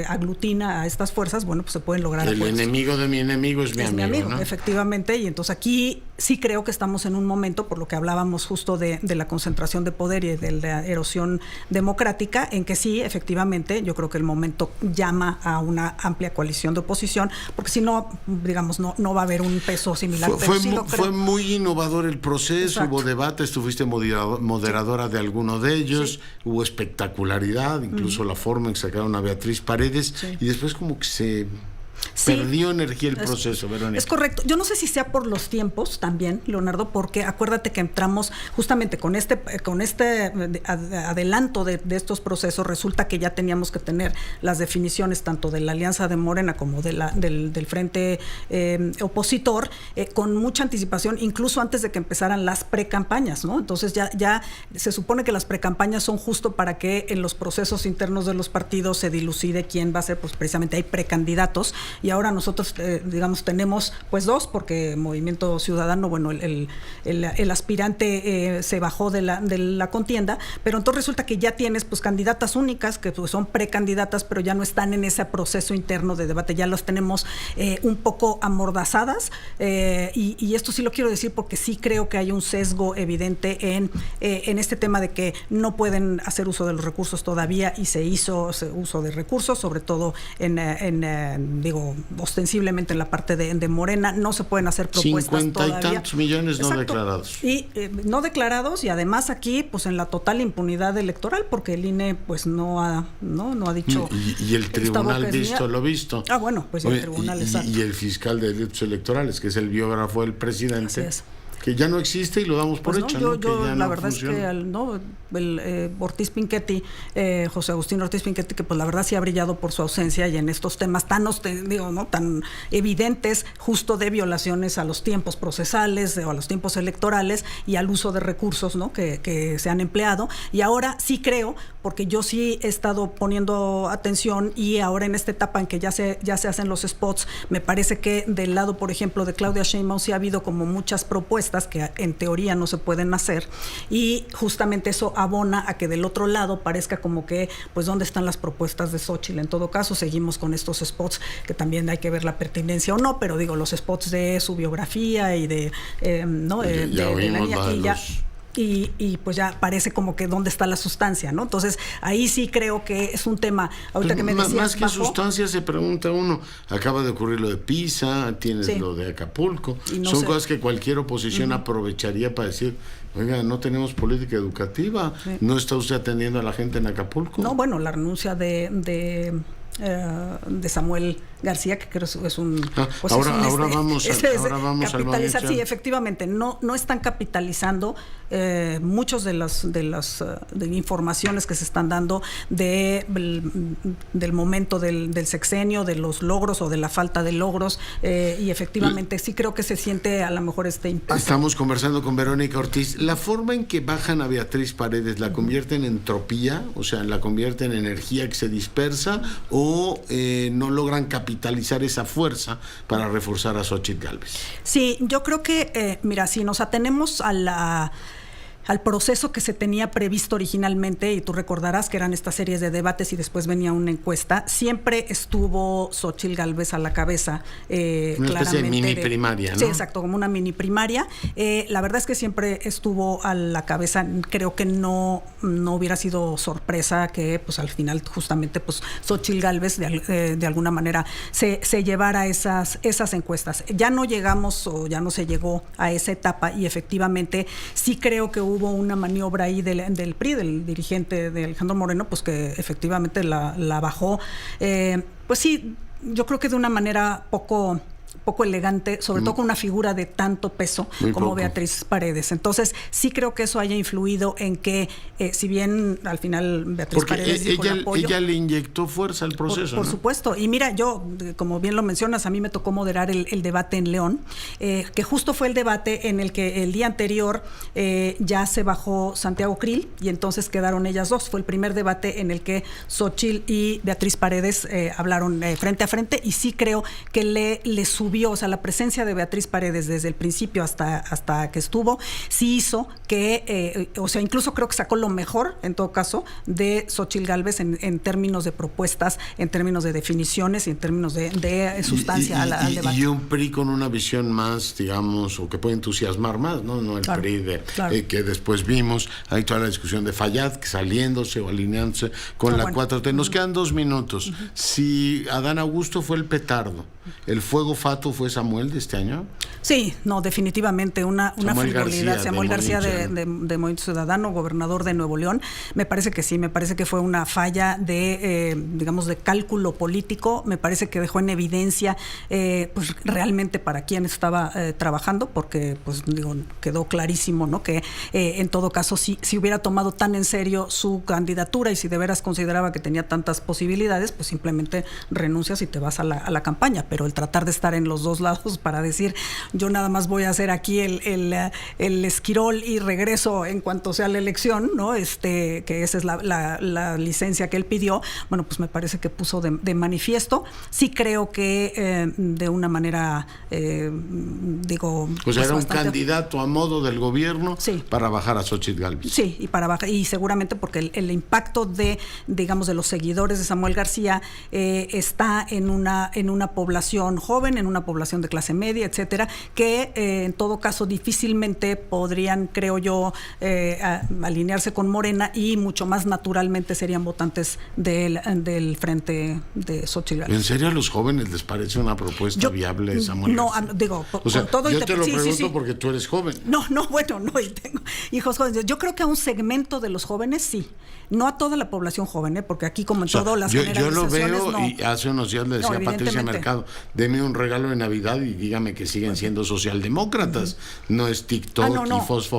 aglutina a estas fuerzas, bueno, pues se pueden lograr acuerdos. El enemigo de mi enemigo es mi amigo, ¿no? Efectivamente, y entonces aquí sí creo que estamos en un momento, por lo que hablábamos justo de la concentración de poder y de la erosión democrática, en que sí, efectivamente, yo creo que el momento llama a una amplia coalición de oposición, porque si no, digamos, no va a haber un peso similar. Fue muy innovador el proceso. Exacto. Hubo debates, tú fuiste moderadora de alguno de ellos, hubo espectacularidad, incluso la forma en que sacaron a Beatriz Paredes, y después como que se perdió energía el proceso, Verónica. Es correcto. Yo no sé si sea por los tiempos también, Leonardo, porque acuérdate que entramos justamente con este adelanto de estos procesos. Resulta que ya teníamos que tener las definiciones tanto de la alianza de Morena como del frente opositor, con mucha anticipación, incluso antes de que empezaran las precampañas, ¿no? Entonces ya se supone que las precampañas son justo para que en los procesos internos de los partidos se dilucide quién va a ser, pues precisamente hay precandidatos. Y ahora nosotros, digamos, tenemos pues dos, porque Movimiento Ciudadano, bueno, el aspirante se bajó de la contienda, pero entonces resulta que ya tienes pues candidatas únicas, que pues son precandidatas, pero ya no están en ese proceso interno de debate, ya las tenemos un poco amordazadas, y esto sí lo quiero decir porque sí creo que hay un sesgo evidente en este tema de que no pueden hacer uso de los recursos todavía, y se hizo uso de recursos, sobre todo digo, ostensiblemente en la parte de Morena, no se pueden hacer propuestas 50 todavía. Y tantos millones no Exacto. declarados. Y no declarados, y además aquí, pues en la total impunidad electoral, porque el INE pues no ha dicho. Y el tribunal visto lo visto. Ah, bueno, pues el tribunal y el fiscal de delitos electorales, que es el biógrafo del presidente. Así es. Que ya no existe y lo damos por hecho, ¿no? Yo que la verdad funciona. Es que el Ortiz Pinchetti, José Agustín Ortiz Pinchetti, que pues la verdad sí ha brillado por su ausencia, y en estos temas tan evidentes, justo de violaciones a los tiempos procesales o a los tiempos electorales y al uso de recursos, ¿no?, que se han empleado. Y ahora sí creo, porque yo sí he estado poniendo atención, y ahora en esta etapa en que ya se hacen los spots, me parece que del lado, por ejemplo, de Claudia Sheinbaum sí ha habido como muchas propuestas que en teoría no se pueden hacer, y justamente eso abona a que del otro lado parezca como que, pues, ¿dónde están las propuestas de Xóchitl? En todo caso, seguimos con estos spots que también hay que ver la pertinencia o no, pero digo, los spots de su biografía y de y pues ya parece como que dónde está la sustancia, ¿no? Entonces, ahí sí creo que es un tema, ahorita que me decías, más que sustancia, se pregunta uno, acaba de ocurrir lo de Pisa, tienes lo de Acapulco, son cosas que cualquier oposición aprovecharía para decir, oiga, no tenemos política educativa, ¿no está usted atendiendo a la gente en Acapulco? No, bueno, la renuncia de Samuel García, que creo es un... ahora vamos capitalizar, al Valencia. Sí, efectivamente, no están capitalizando muchos de las informaciones que se están dando del momento del sexenio, de los logros o de la falta de logros, y efectivamente sí creo que se siente a lo mejor este impacto. Estamos conversando con Verónica Ortiz. La forma en que bajan a Beatriz Paredes, ¿la convierten en entropía? O sea, ¿la convierten en energía que se dispersa? ¿O no logran capitalizar esa fuerza para reforzar a Xóchitl Gálvez? Sí, yo creo que, mira, si nos atenemos a al proceso que se tenía previsto originalmente, y tú recordarás que eran estas series de debates y después venía una encuesta, siempre estuvo Xóchitl Gálvez a la cabeza. Una especie de mini primaria, ¿no? Sí, exacto, como una mini primaria. La verdad es que siempre estuvo a la cabeza. Creo que no hubiera sido sorpresa que pues al final justamente pues Xóchitl Gálvez de alguna manera se llevara esas encuestas. Ya no llegamos o ya no se llegó a esa etapa, y efectivamente sí creo que hubo una maniobra ahí del PRI, del dirigente de Alejandro Moreno, pues que efectivamente la bajó. Pues sí, yo creo que de una manera poco elegante, sobre todo con una figura de tanto peso como Beatriz Paredes. Entonces, sí creo que eso haya influido en que, si bien al final Beatriz Paredes dijo el apoyo, ella le inyectó fuerza al proceso. Por supuesto. Y mira, yo, como bien lo mencionas, a mí me tocó moderar el debate en León, que justo fue el debate en el que el día anterior ya se bajó Santiago Krill, y entonces quedaron ellas dos. Fue el primer debate en el que Xóchitl y Beatriz Paredes hablaron frente a frente, y sí creo que le subió, o sea, la presencia de Beatriz Paredes desde el principio hasta que estuvo, sí hizo que, o sea, incluso creo que sacó lo mejor, en todo caso, de Xóchitl Gálvez en términos de propuestas, en términos de definiciones y en términos de sustancia al debate. Y un PRI con una visión más, digamos, o que puede entusiasmar más, ¿no? El claro, PRI claro. Que después vimos, hay toda la discusión de Fayad, que saliéndose o alineándose con la 4T. Nos quedan 2 minutos. Si Adán Augusto fue el petardo, ¿el fuego fatuo fue Samuel de este año? Sí, no, definitivamente una frivolidad. Samuel García de Movimiento Ciudadano, gobernador de Nuevo León, me parece que sí, me parece que fue una falla digamos, de cálculo político. Me parece que dejó en evidencia pues realmente para quién estaba trabajando, porque pues digo, quedó clarísimo, ¿no? Que en todo caso, si hubiera tomado tan en serio su candidatura y si de veras consideraba que tenía tantas posibilidades, pues simplemente renuncias y te vas a la campaña. Pero el tratar de estar en los dos lados para decir, yo nada más voy a hacer aquí el esquirol y regreso en cuanto sea la elección, ¿no? Que esa es la licencia que él pidió, bueno, pues me parece que puso de manifiesto. Sí creo que de una manera, digo... Pues era un candidato a modo del gobierno, sí, para bajar a Xóchitl Gálvez. Sí, y para bajar, y seguramente porque el impacto de los seguidores de Samuel García está en una población joven, en una población de clase media, etcétera, que en todo caso difícilmente podrían, creo yo, alinearse con Morena, y mucho más naturalmente serían votantes del frente de Xóchitl Gálvez. ¿En serio a los jóvenes les parece una propuesta viable, Samuel? No, digo, o sea, con todo yo te lo pregunto sí. Porque tú eres joven. No, bueno, no, y tengo hijos jóvenes. Yo creo que a un segmento de los jóvenes sí, no a toda la población joven, porque aquí como en todo las generalizaciones, yo lo veo, no. Y hace unos días le decía a Patricia Mercado, deme un regalo de Navidad y dígame que siguen siendo socialdemócratas. No es TikTok y fosfo.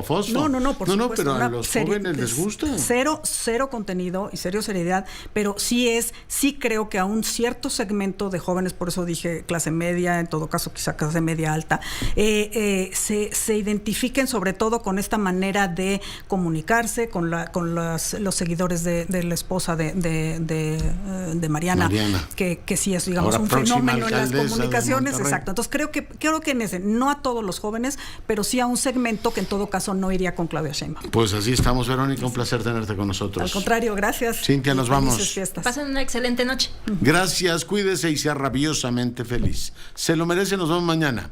No, por supuesto. Pero a los jóvenes les gusta. Cero contenido y cero seriedad, pero sí creo que a un cierto segmento de jóvenes, por eso dije clase media, en todo caso quizá clase media alta, se identifiquen sobre todo con esta manera de comunicarse, con los seguidores de la esposa de Mariana, que sí es, digamos, ahora un fenómeno en las comunicaciones. Exacto. Entonces creo que en ese, no a todos los jóvenes, pero sí a un segmento que en todo caso no iría con Claudia Sheinbaum. Pues así estamos, Verónica, un placer tenerte con nosotros. Al contrario, gracias. Cintia, nos vamos. Pasen una excelente noche. Gracias, cuídese y sea rabiosamente feliz. Se lo merece, nos vemos mañana.